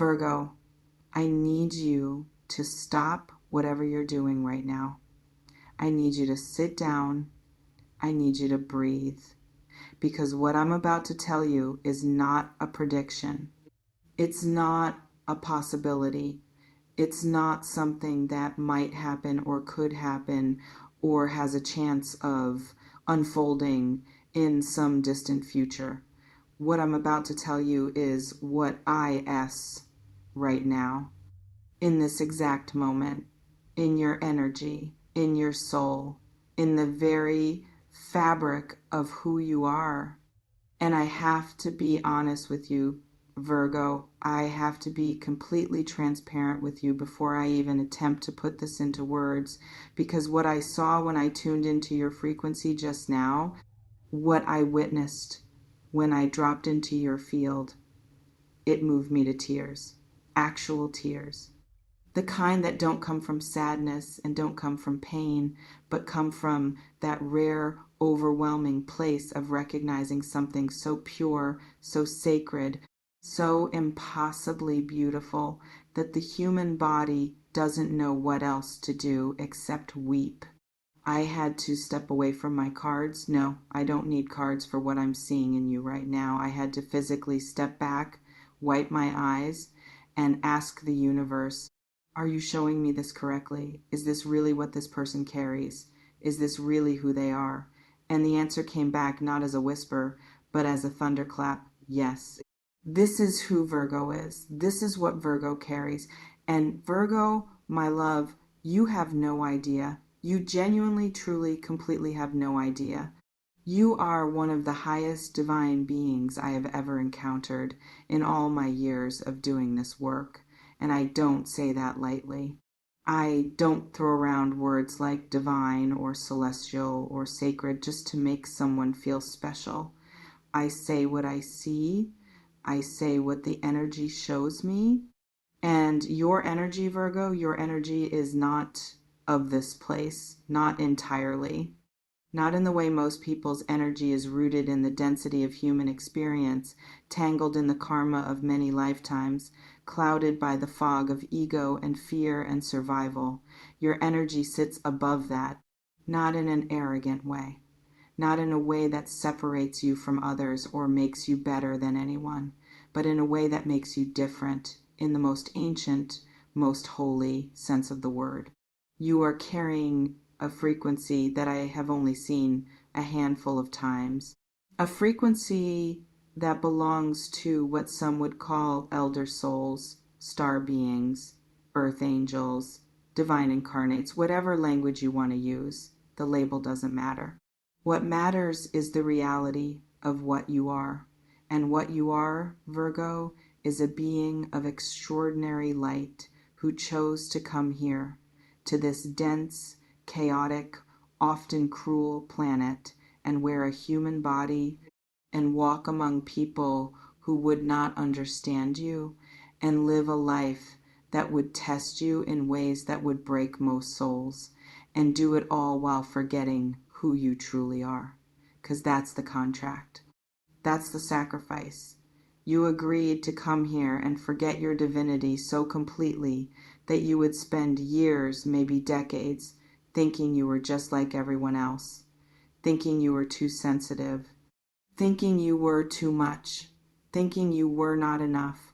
Virgo, I need you to stop whatever you're doing right now. I need you to sit down. I need you to breathe. Because what I'm about to tell you is not a prediction. It's not a possibility. It's not something that might happen or could happen or has a chance of unfolding in some distant future. What I'm about to tell you is what I S right now, in this exact moment, in your energy, in your soul, in the very fabric of who you are. And I have to be honest with you, Virgo. I have to be completely transparent with you before I even attempt to put this into words, because what I saw when I tuned into your frequency just now, what I witnessed when I dropped into your field, it moved me to tears, actual tears. The kind that don't come from sadness and don't come from pain, but come from that rare, overwhelming place of recognizing something so pure, so sacred, so impossibly beautiful that the human body doesn't know what else to do except weep. I had to step away from my cards. No, I don't need cards for what I'm seeing in you right now. I had to physically step back, wipe my eyes, and ask the universe, are you showing me this correctly? Is this really what this person carries? Is this really who they are? And the answer came back not as a whisper, but as a thunderclap. Yes. This is who Virgo is. This is what Virgo carries. And Virgo, my love, you have no idea. You genuinely, truly, completely have no idea. You are one of the highest divine beings I have ever encountered in all my years of doing this work. And I don't say that lightly. I don't throw around words like divine or celestial or sacred just to make someone feel special. I say what I see. I say what the energy shows me. And your energy, Virgo, your energy is not of this place, not entirely. Not in the way most people's energy is rooted in the density of human experience, tangled in the karma of many lifetimes, clouded by the fog of ego and fear and survival. Your energy sits above that, not in an arrogant way, not in a way that separates you from others or makes you better than anyone, but in a way that makes you different in the most ancient, most holy sense of the word. You are carrying a frequency that I have only seen a handful of times, a frequency that belongs to what some would call elder souls, star beings, earth angels, divine incarnates, whatever language you want to use. The label doesn't matter. What matters is the reality of what you are. And what you are, Virgo, is a being of extraordinary light who chose to come here, to this dense, chaotic, often cruel planet, and wear a human body and walk among people who would not understand you and live a life that would test you in ways that would break most souls, and do it all while forgetting who you truly are. Because that's the contract. That's the sacrifice. You agreed to come here and forget your divinity so completely that you would spend years, maybe decades, thinking you were just like everyone else, thinking you were too sensitive, thinking you were too much, thinking you were not enough,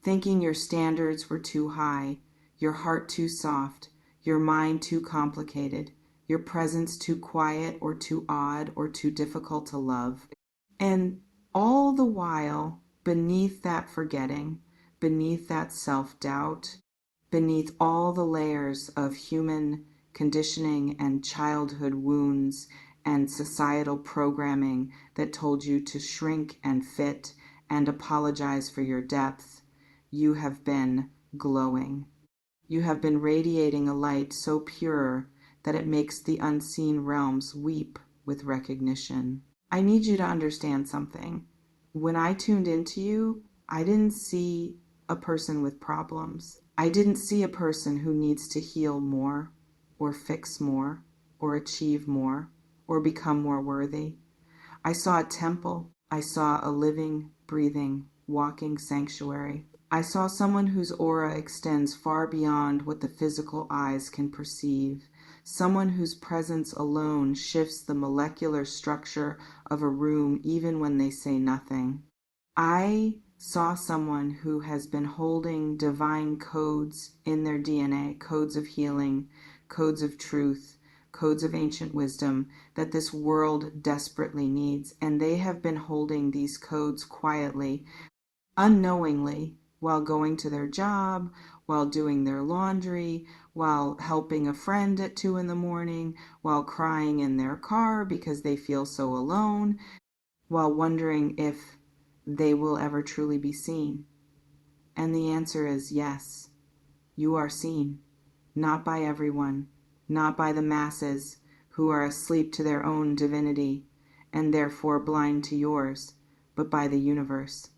thinking your standards were too high, your heart too soft, your mind too complicated, your presence too quiet or too odd or too difficult to love. And all the while, beneath that forgetting, beneath that self-doubt, beneath all the layers of human conditioning and childhood wounds and societal programming that told you to shrink and fit and apologize for your depth, you have been glowing. You have been radiating a light so pure that it makes the unseen realms weep with recognition. I need you to understand something. When I tuned into you, I didn't see a person with problems. I didn't see a person who needs to heal more, or fix more, or achieve more, or become more worthy. I saw a temple. I saw a living, breathing, walking sanctuary. I saw someone whose aura extends far beyond what the physical eyes can perceive, someone whose presence alone shifts the molecular structure of a room even when they say nothing. I saw someone who has been holding divine codes in their DNA, codes of healing, codes of truth, codes of ancient wisdom that this world desperately needs. And they have been holding these codes quietly, unknowingly, while going to their job, while doing their laundry, while helping a friend at 2 a.m, while crying in their car because they feel so alone, while wondering if they will ever truly be seen. And the answer is yes, you are seen. Not by everyone, not by the masses who are asleep to their own divinity and therefore blind to yours, but by the universe,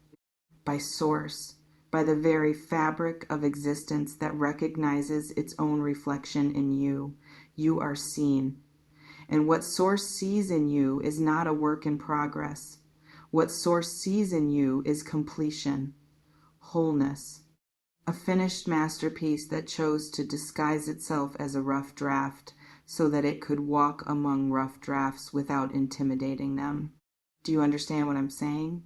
by Source, by the very fabric of existence that recognizes its own reflection in you. You are seen. And what Source sees in you is not a work in progress. What Source sees in you is completion, wholeness, a finished masterpiece that chose to disguise itself as a rough draft so that it could walk among rough drafts without intimidating them. Do you understand what I'm saying?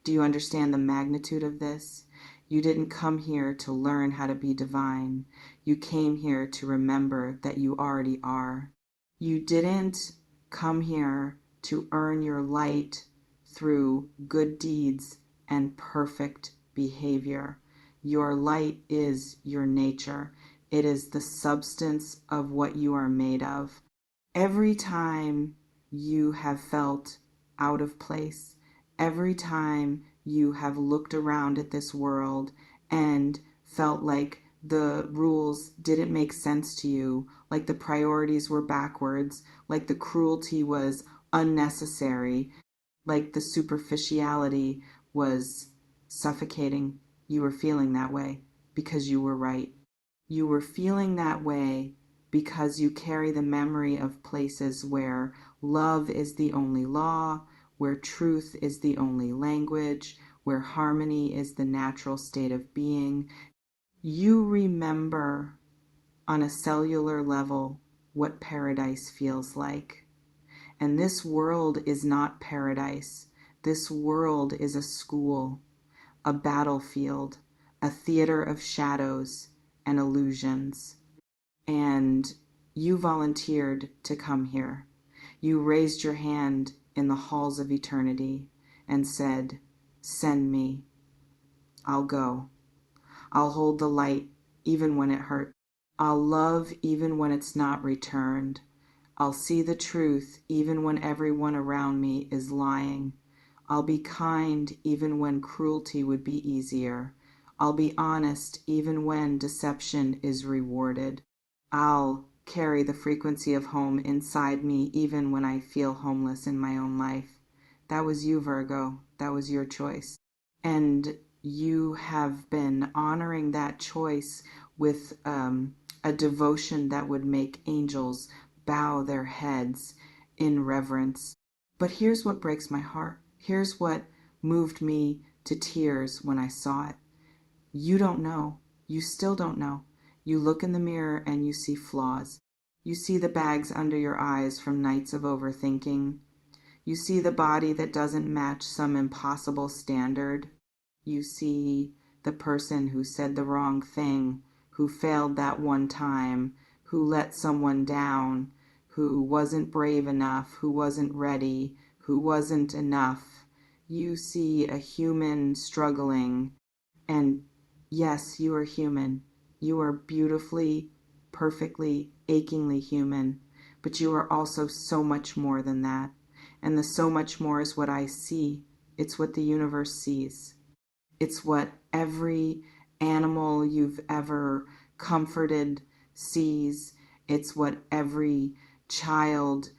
Do you understand the magnitude of this? You didn't come here to learn how to be divine. You came here to remember that you already are. You didn't come here to earn your light through good deeds and perfect behavior. Your light is your nature. It is the substance of what you are made of. Every time you have felt out of place, every time you have looked around at this world and felt like the rules didn't make sense to you, like the priorities were backwards, like the cruelty was unnecessary, like the superficiality was suffocating, you were feeling that way because you were right. You were feeling that way because you carry the memory of places where love is the only law, where truth is the only language, where harmony is the natural state of being. You remember on a cellular level what paradise feels like. And this world is not paradise. This world is a school, a battlefield, a theater of shadows and illusions. And you volunteered to come here. You raised your hand in the halls of eternity and said, "Send me. I'll go. I'll hold the light even when it hurts. I'll love even when it's not returned. I'll see the truth even when everyone around me is lying. I'll be kind even when cruelty would be easier. I'll be honest even when deception is rewarded. I'll carry the frequency of home inside me even when I feel homeless in my own life." That was you, Virgo. That was your choice. And you have been honoring that choice with a devotion that would make angels bow their heads in reverence. But here's what breaks my heart. Here's what moved me to tears when I saw it. You don't know. You still don't know. You look in the mirror and you see flaws. You see the bags under your eyes from nights of overthinking. You see the body that doesn't match some impossible standard. You see the person who said the wrong thing, who failed that one time, who let someone down, who wasn't brave enough, who wasn't ready, who wasn't enough. You see a human struggling. And yes, you are human. You are beautifully, perfectly, achingly human. But you are also so much more than that. And the so much more is what I see. It's what the universe sees. It's what every animal you've ever comforted sees. It's what every child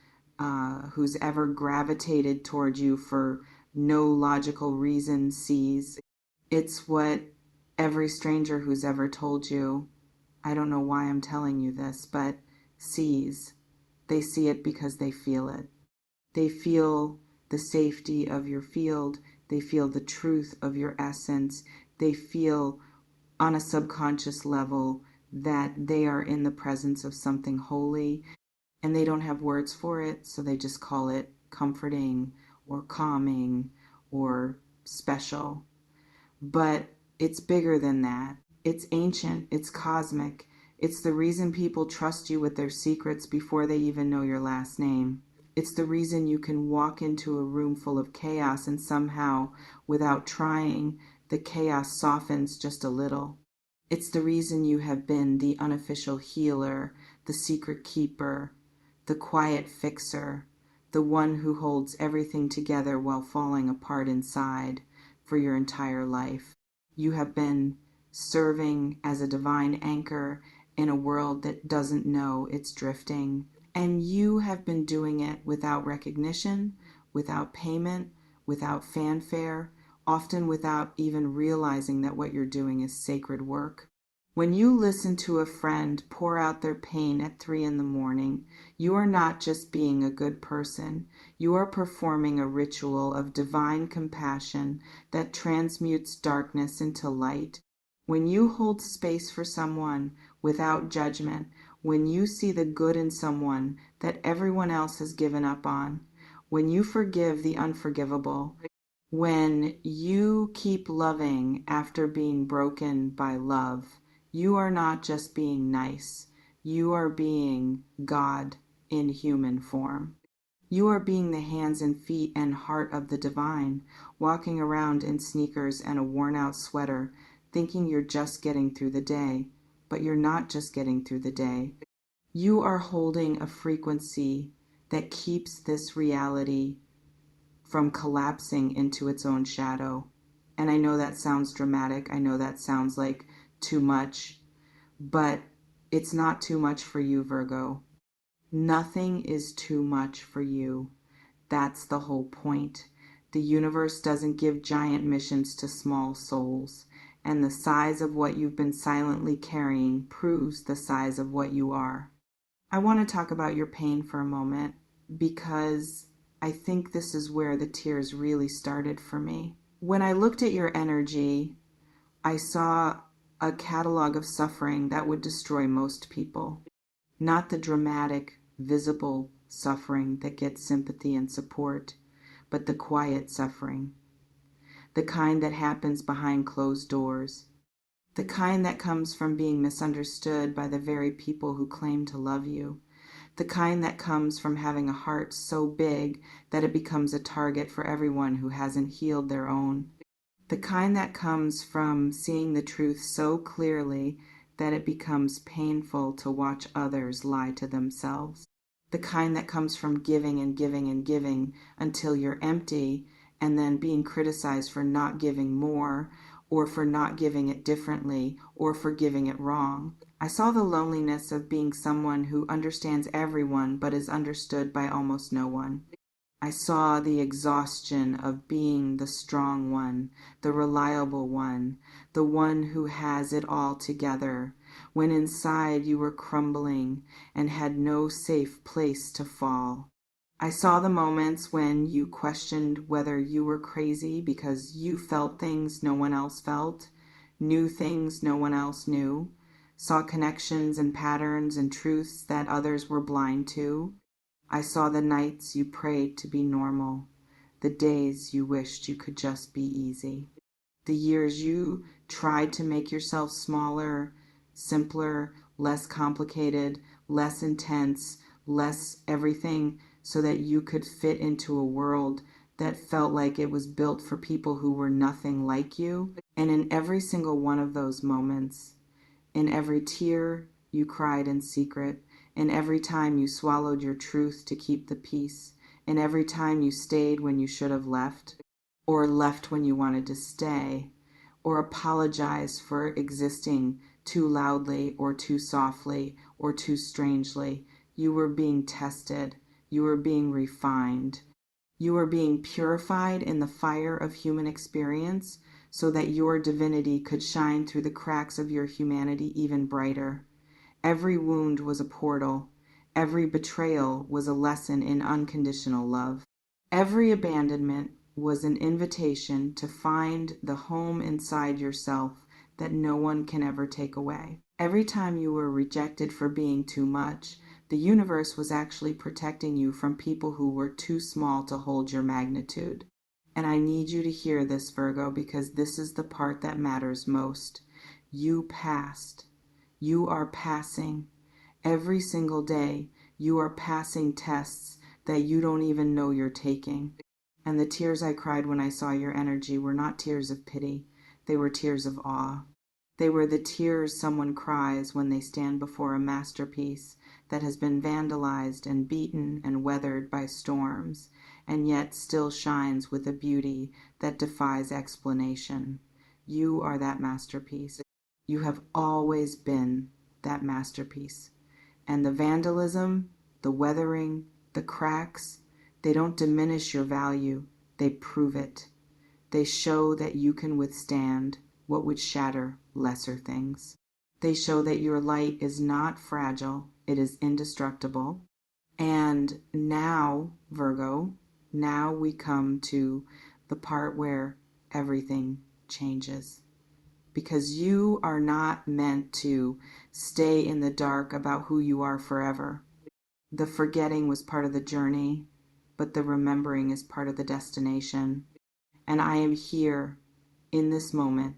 who's ever gravitated toward you for no logical reason sees. It's what every stranger who's ever told you, "I don't know why I'm telling you this," but sees. They see it because they feel it. They feel the safety of your field. They feel the truth of your essence. They feel on a subconscious level that they are in the presence of something holy, and they don't have words for it, so they just call it comforting or calming or special. But it's bigger than that. It's ancient, it's cosmic. It's the reason people trust you with their secrets before they even know your last name. It's the reason you can walk into a room full of chaos and somehow, without trying, the chaos softens just a little. It's the reason you have been the unofficial healer, the secret keeper, the quiet fixer, the one who holds everything together while falling apart inside for your entire life. You have been serving as a divine anchor in a world that doesn't know it's drifting. And you have been doing it without recognition, without payment, without fanfare, often without even realizing that what you're doing is sacred work. When you listen to a friend pour out their pain at 3 a.m, you are not just being a good person. You are performing a ritual of divine compassion that transmutes darkness into light. When you hold space for someone without judgment, when you see the good in someone that everyone else has given up on, when you forgive the unforgivable, when you keep loving after being broken by love, you are not just being nice. You are being God in human form. You are being the hands and feet and heart of the divine, walking around in sneakers and a worn-out sweater, thinking you're just getting through the day. But you're not just getting through the day. You are holding a frequency that keeps this reality from collapsing into its own shadow. And I know that sounds dramatic. I know that sounds like too much, but it's not too much for you, Virgo. Nothing is too much for you. That's the whole point. The universe doesn't give giant missions to small souls, and the size of what you've been silently carrying proves the size of what you are. I want to talk about your pain for a moment because I think this is where the tears really started for me. When I looked at your energy, I saw a catalog of suffering that would destroy most people. Not the dramatic, visible suffering that gets sympathy and support, but the quiet suffering. The kind that happens behind closed doors. The kind that comes from being misunderstood by the very people who claim to love you. The kind that comes from having a heart so big that it becomes a target for everyone who hasn't healed their own. The kind that comes from seeing the truth so clearly that it becomes painful to watch others lie to themselves. The kind that comes from giving and giving and giving until you're empty and then being criticized for not giving more, or for not giving it differently, or for giving it wrong. I saw the loneliness of being someone who understands everyone but is understood by almost no one. I saw the exhaustion of being the strong one, the reliable one, the one who has it all together, when inside you were crumbling and had no safe place to fall. I saw the moments when you questioned whether you were crazy because you felt things no one else felt, knew things no one else knew, saw connections and patterns and truths that others were blind to. I saw the nights you prayed to be normal, the days you wished you could just be easy, the years you tried to make yourself smaller, simpler, less complicated, less intense, less everything, so that you could fit into a world that felt like it was built for people who were nothing like you. And in every single one of those moments, in every tear you cried in secret, and every time you swallowed your truth to keep the peace, and every time you stayed when you should have left, or left when you wanted to stay, or apologized for existing too loudly or too softly or too strangely, you were being tested, you were being refined, you were being purified in the fire of human experience so that your divinity could shine through the cracks of your humanity even brighter. Every wound was a portal. Every betrayal was a lesson in unconditional love. Every abandonment was an invitation to find the home inside yourself that no one can ever take away. Every time you were rejected for being too much, the universe was actually protecting you from people who were too small to hold your magnitude. And I need you to hear this, Virgo, because this is the part that matters most. You passed. You are passing. Every single day, you are passing tests that you don't even know you're taking. And the tears I cried when I saw your energy were not tears of pity. They were tears of awe. They were the tears someone cries when they stand before a masterpiece that has been vandalized and beaten and weathered by storms, and yet still shines with a beauty that defies explanation. You are that masterpiece. You have always been that masterpiece. And the vandalism, the weathering, the cracks, they don't diminish your value, they prove it. They show that you can withstand what would shatter lesser things. They show that your light is not fragile, it is indestructible. And now, Virgo, now we come to the part where everything changes. Because you are not meant to stay in the dark about who you are forever. The forgetting was part of the journey, but the remembering is part of the destination. And I am here in this moment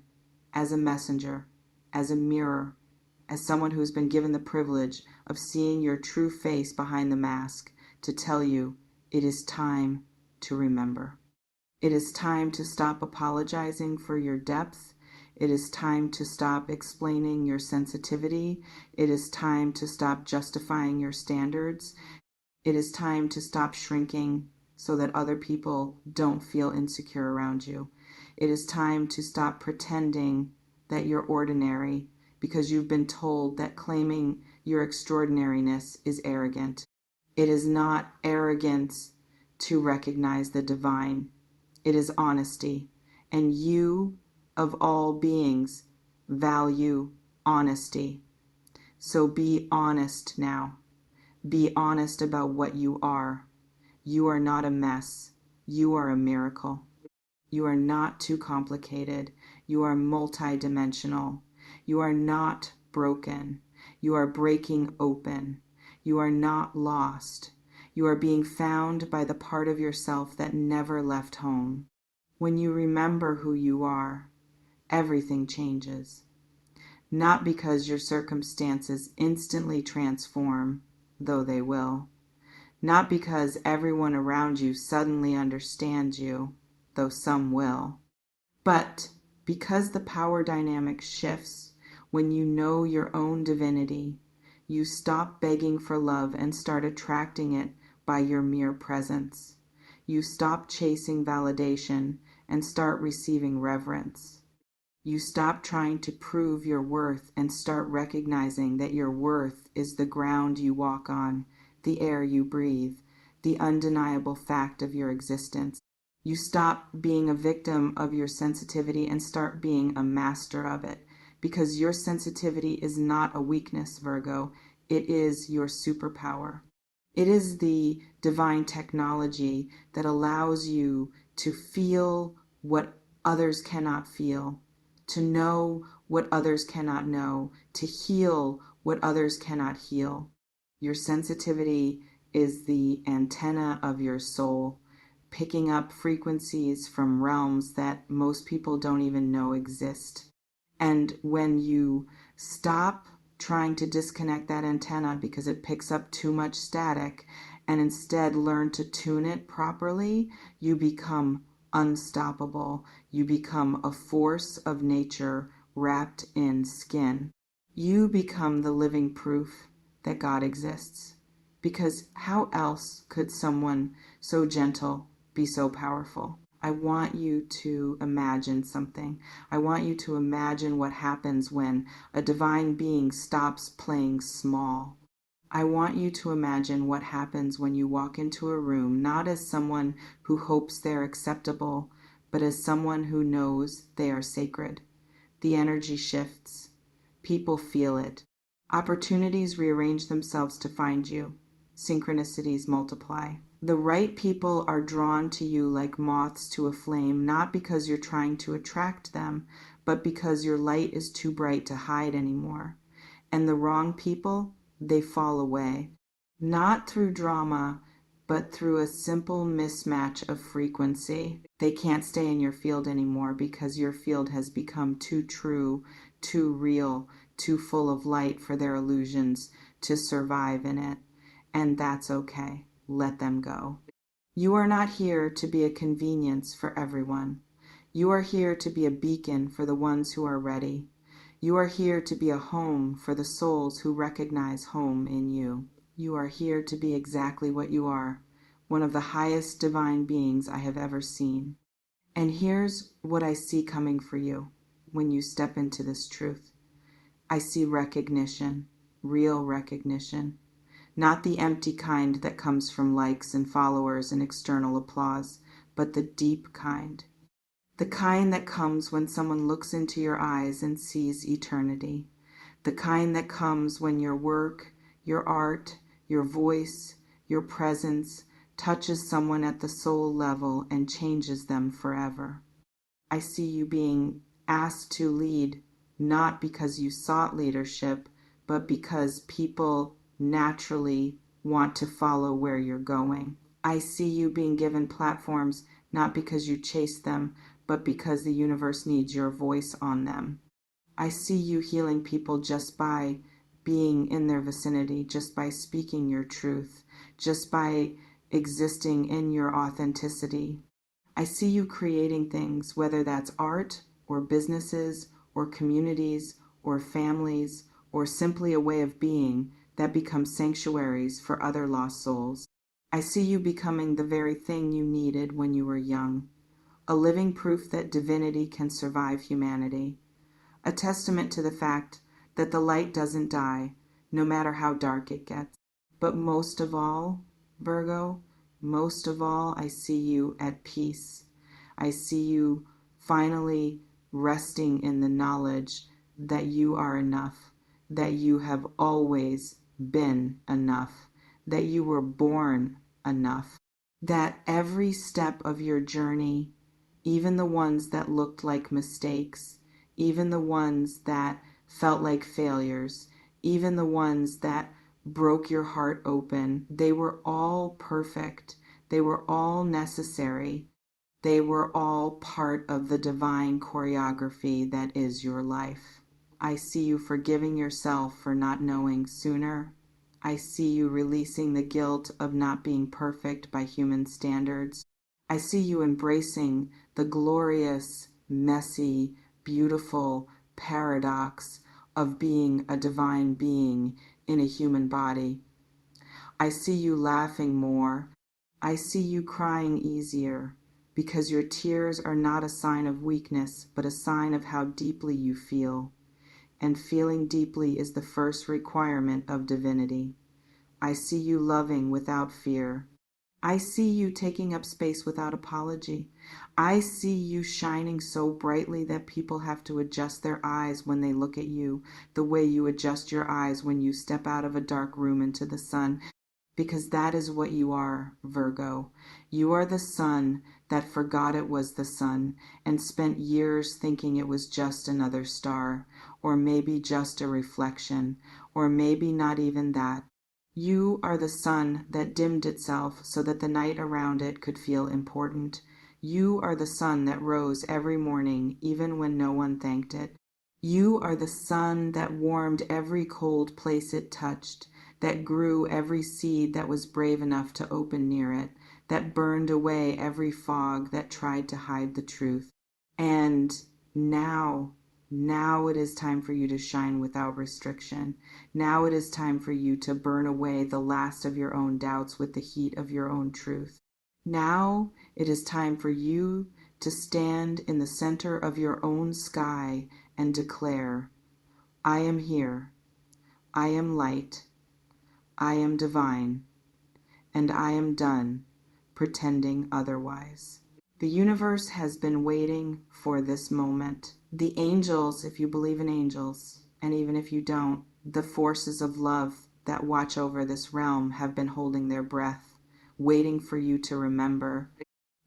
as a messenger, as a mirror, as someone who's been given the privilege of seeing your true face behind the mask to tell you it is time to remember. It is time to stop apologizing for your depth. It is time to stop explaining your sensitivity. It is time to stop justifying your standards. It is time to stop shrinking so that other people don't feel insecure around you. It is time to stop pretending that you're ordinary because you've been told that claiming your extraordinariness is arrogant. It is not arrogance to recognize the divine. It is honesty. And you, of all beings, value honesty. So be honest now. Be honest about what you are. You are not a mess. You are a miracle. You are not too complicated. You are multidimensional. You are not broken. You are breaking open. You are not lost. You are being found by the part of yourself that never left home. When you remember who you are, everything changes. Not because your circumstances instantly transform, though they will. Not because everyone around you suddenly understands you, though some will. But because the power dynamic shifts when you know your own divinity, you stop begging for love and start attracting it by your mere presence. You stop chasing validation and start receiving reverence. You stop trying to prove your worth and start recognizing that your worth is the ground you walk on, the air you breathe, the undeniable fact of your existence. You stop being a victim of your sensitivity and start being a master of it, because your sensitivity is not a weakness, Virgo. It is your superpower. It is the divine technology that allows you to feel what others cannot feel, to know what others cannot know, to heal what others cannot heal. Your sensitivity is the antenna of your soul, picking up frequencies from realms that most people don't even know exist. And when you stop trying to disconnect that antenna because it picks up too much static and instead learn to tune it properly, you become unstoppable. You become a force of nature wrapped in skin. You become the living proof that God exists. Because how else could someone so gentle be so powerful? I want you to imagine something. I want you to imagine what happens when a divine being stops playing small. I want you to imagine what happens when you walk into a room, not as someone who hopes they're acceptable, but as someone who knows they are sacred. The energy shifts. People feel it. Opportunities rearrange themselves to find you. Synchronicities multiply. The right people are drawn to you like moths to a flame, not because you're trying to attract them, but because your light is too bright to hide anymore. And the wrong people, they fall away. Not through drama, but through a simple mismatch of frequency. They can't stay in your field anymore because your field has become too true, too real, too full of light for their illusions to survive in it. And that's okay. Let them go. You are not here to be a convenience for everyone. You are here to be a beacon for the ones who are ready. You are here to be a home for the souls who recognize home in you. You are here to be exactly what you are, one of the highest divine beings I have ever seen. And here's what I see coming for you when you step into this truth. I see recognition, real recognition, not the empty kind that comes from likes and followers and external applause, but the deep kind. The kind that comes when someone looks into your eyes and sees eternity. The kind that comes when your work, your art, your voice, your presence touches someone at the soul level and changes them forever. I see you being asked to lead, not because you sought leadership, but because people naturally want to follow where you're going. I see you being given platforms, not because you chase them, but because the universe needs your voice on them. I see you healing people just by being in their vicinity, just by speaking your truth, just by existing in your authenticity. I see you creating things, whether that's art or businesses or communities or families or simply a way of being that becomes sanctuaries for other lost souls. I see you becoming the very thing you needed when you were young, a living proof that divinity can survive humanity, a testament to the fact that the light doesn't die, no matter how dark it gets. But most of all, Virgo, most of all, I see you at peace. I see you finally resting in the knowledge that you are enough, that you have always been enough, that you were born enough, that every step of your journey, even the ones that looked like mistakes, even the ones that felt like failures, even the ones that broke your heart open, they were all perfect. They were all necessary. They were all part of the divine choreography that is your life. I see you forgiving yourself for not knowing sooner. I see you releasing the guilt of not being perfect by human standards. I see you embracing the glorious, messy, beautiful paradox of being a divine being in a human body. I see you laughing more. I see you crying easier, because your tears are not a sign of weakness, but a sign of how deeply you feel. And feeling deeply is the first requirement of divinity. I see you loving without fear. I see you taking up space without apology. I see you shining so brightly that people have to adjust their eyes when they look at you, the way you adjust your eyes when you step out of a dark room into the sun, because that is what you are, Virgo. You are the sun that forgot it was the sun and spent years thinking it was just another star, or maybe just a reflection, or maybe not even that. You are the sun that dimmed itself so that the night around it could feel important. You are the sun that rose every morning even when no one thanked it. You are the sun that warmed every cold place it touched, that grew every seed that was brave enough to open near it, that burned away every fog that tried to hide the truth. And now it is time for you to shine without restriction. Now it is time for you to burn away the last of your own doubts with the heat of your own truth. Now it is time for you to stand in the center of your own sky and declare, I am here, I am light, I am divine, and I am done pretending otherwise. The universe has been waiting for this moment. The angels, if you believe in angels, and even if you don't, the forces of love that watch over this realm have been holding their breath, waiting for you to remember.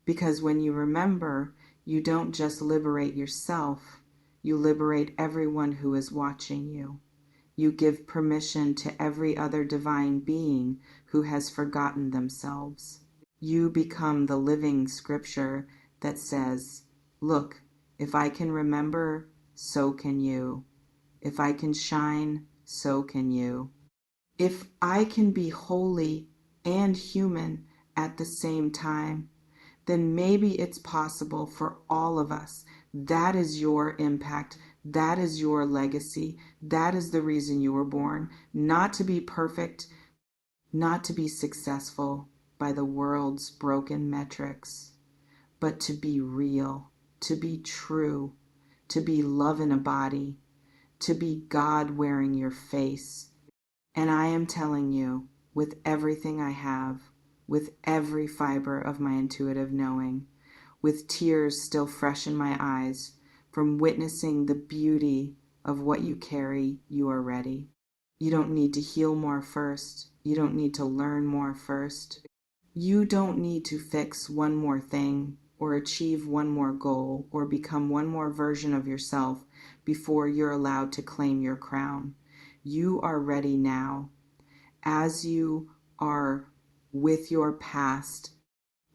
Because when you remember, you don't just liberate yourself, You liberate everyone who is watching you. You give permission to every other divine being who has forgotten themselves. You become the living scripture that says, look, if I can remember, so can you. If I can shine, so can you. If I can be holy and human at the same time, then maybe it's possible for all of us. That is your impact. That is your legacy. That is the reason you were born. Not to be perfect, not to be successful by the world's broken metrics, but to be real, to be true, to be love in a body, to be God wearing your face. And I am telling you, with everything I have, with every fiber of my intuitive knowing, with tears still fresh in my eyes from witnessing the beauty of what you carry, you are ready. You don't need to heal more first. You don't need to learn more first. You don't need to fix one more thing or achieve one more goal or become one more version of yourself before you're allowed to claim your crown. You are ready now. As you are with your past,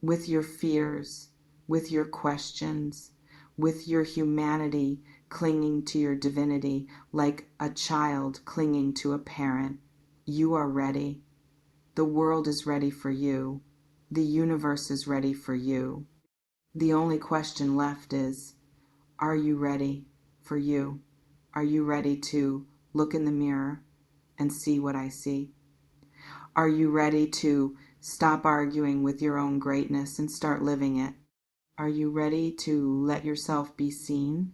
with your fears, with your questions, with your humanity clinging to your divinity like a child clinging to a parent, you are ready. The world is ready for you. The universe is ready for you. The only question left is, are you ready for you? Are you ready to look in the mirror and see what I see? Are you ready to stop arguing with your own greatness and start living it? Are you ready to let yourself be seen,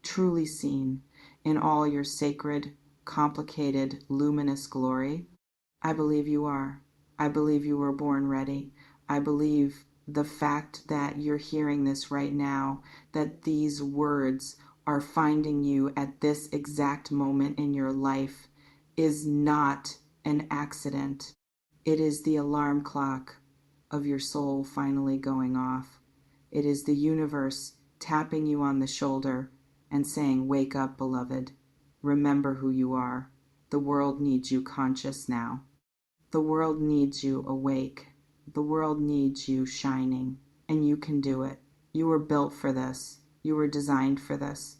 truly seen, in all your sacred, complicated, luminous glory? I believe you are. I believe you were born ready. I believe the fact that you're hearing this right now, that these words are finding you at this exact moment in your life, is not an accident. It is the alarm clock of your soul finally going off. It is the universe tapping you on the shoulder and saying, wake up, beloved. Remember who you are. The world needs you conscious now. The world needs you awake. The world needs you shining, and you can do it. You were built for this. You were designed for this.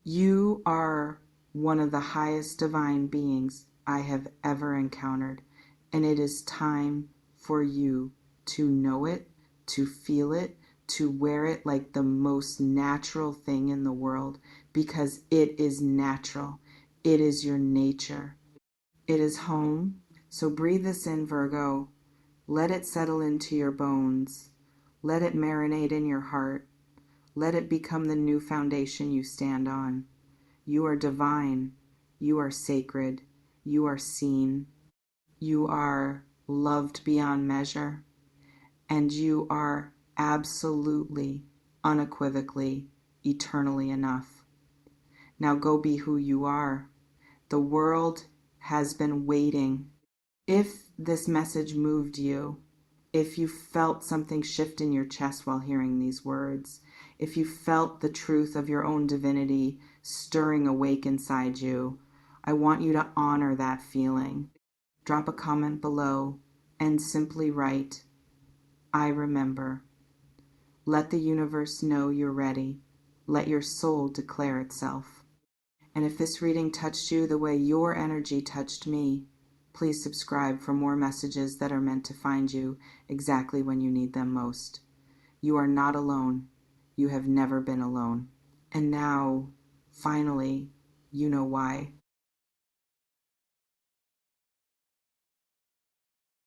You are one of the highest divine beings I have ever encountered, and it is time for you to know it, to feel it, to wear it like the most natural thing in the world, because it is natural. It is your nature. It is home. So breathe this in, Virgo. Let it settle into your bones. Let it marinate in your heart. Let it become the new foundation you stand on. You are divine. You are sacred. You are seen. You are loved beyond measure. And you are absolutely, unequivocally, eternally enough. Now go be who you are. The world has been waiting. If this message moved you, if you felt something shift in your chest while hearing these words, if you felt the truth of your own divinity stirring awake inside you, I want you to honor that feeling. Drop a comment below and simply write, I remember. Let the universe know you're ready. Let your soul declare itself. And if this reading touched you the way your energy touched me, please subscribe for more messages that are meant to find you exactly when you need them most. You are not alone. You have never been alone. And now, finally, you know why.